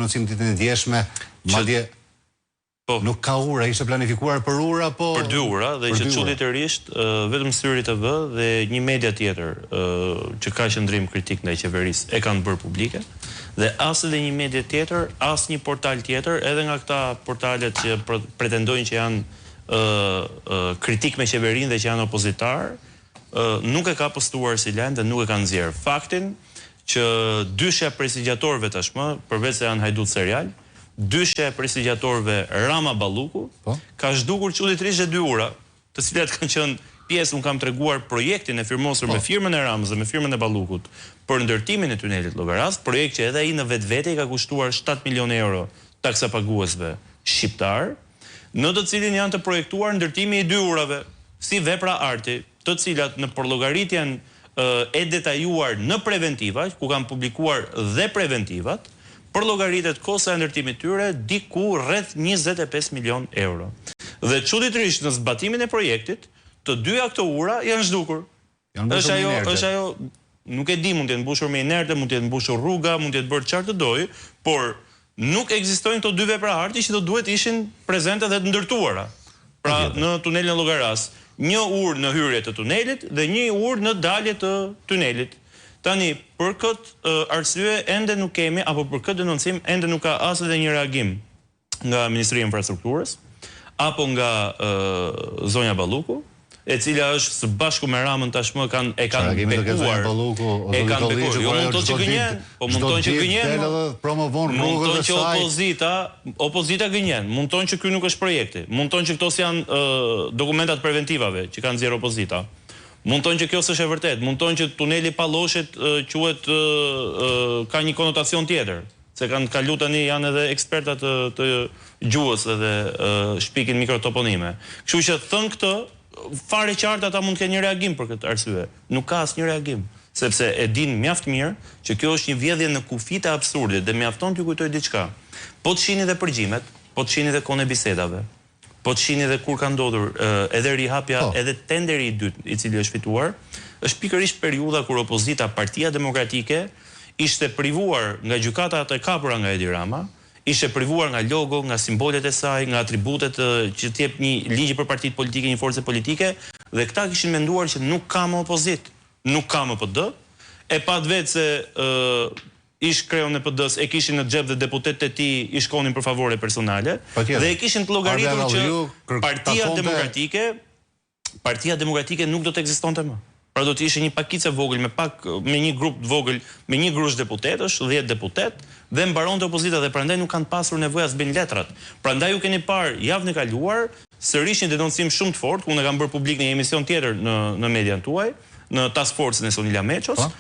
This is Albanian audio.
Noncim ditën e djeshme, madje nuk ka ura, ishte planifikuar për ura, po... Për 2 ura, dhe ishte çuditërisht vetëm Syri TV dhe një media tjetër që ka qëndrim kritik ndaj qeverisë e kanë bërë publike, dhe as edhe një media tjetër, as një portal tjetër, edhe nga këta portalet që pretendojnë që janë kritik me qeverinë dhe që janë opozitar, nuk e ka postuar si lajm dhe nuk e kanë nxjerrë. Faktin që dyshja prestigiatorëve tashmë, përveç se janë hajdut serial, dyshja e prestigiatorëve Rama Balluku, ka zhdukur çuditërisht 2 ura, të cilat kanë qenë pjesë, unë kam treguar projektin e firmosur me firmën e Ramës dhe me firmën e Ballukut për ndërtimin e tunelit Llogaras, projekt që edhe ai në vetvete i ka kushtuar 7 milionë euro taksapaguesve shqiptar, në të cilin janë të projektuar ndërtimi i 2 urave, si vepra arti, të cilat në përllogaritjen e detajuar në preventiva, ku kanë publikuar dhe preventivat, për llogaritet kosta e ndërtimit tyre diku rreth 25 milion euro. Dhe çuditërisht në zbatimin e projektit, të dyja këto ura janë zhdukur. Është ajo, nuk e di, mund të jenë mbushur me inerte, mund të jetë mbushur rruga, mund të jetë bërë çfarë të dojë, por nuk ekzistojnë këto 2 vepra arti që do duhet ishin prezente dhe të ndërtuara. Pra në tunelin e Llogaras, një urë në hyrje të tunelit dhe një urë në dalje të tunelit. Tani, për këtë arsye ende nuk kemi, apo për këtë denoncim ende nuk ka as edhe një reagim nga Ministria e Infrastrukturës, apo nga zonja Balluku, e cila është së bashku me Ramën tashmë e kanë bekuar. Jo mundon që gënjen, po mundon që gënjen. Mundon që opozita gënjen, mundon që ky nuk është projekti, mundon që këto janë dokumentat preventivave që kanë nxjerrë opozita. Mundon që kjo s'është e vërtet, mundon që tuneli Palloshit quhet ka një konotacion tjetër, se kanë kalu tani janë edhe ekspertat të gjuhës edhe shpikin mikrotoponime. Kështu që thënë këtë, fare qartë ata mund të kenë një reagim për këtë arsye. Nuk ka asnjë reagim, sepse e din mjaft mirë që kjo është një vjedhje në kufi të absurde dhe mjafton t'ju kujtoj diçka. Po të shihni dhe përgjimet, po të shihni dhe kohën e bisedave, po të shihni dhe kur ka ndodhur edhe rihapja, edhe tenderi i dytë i cili është fituar, është pikërisht periudha kur opozita, Partia Demokratike, ishte privuar nga gjykata e kapura nga Edi Rama, ishte privuar nga logo, nga simbolet e saj, nga atributet që t'jep një ligj për partitë politike, një force politike, dhe këta kishin menduar që nuk ka më opozit, nuk ka më PD, e pat vetë se ish kreun e PD-s e kishin në xhep dhe deputetët e tij i shkonin për favore personale dhe e kishin të llogaritur që Partia Demokratike nuk do të ekzistonte më. Pra do të ishte një pakice vogël me një grup të vogël, me një grush deputetësh, 10 deputet, dhe mbaronte opozita dhe prandaj nuk kanë pasur nevojë as bëjnë letrat. Prandaj ju keni parë javën e kaluar sërish një denoncim shumë të fortë, unë e kam bërë publik në një emision tjetër në median tuaj, në task force-ën e Sonila Meços,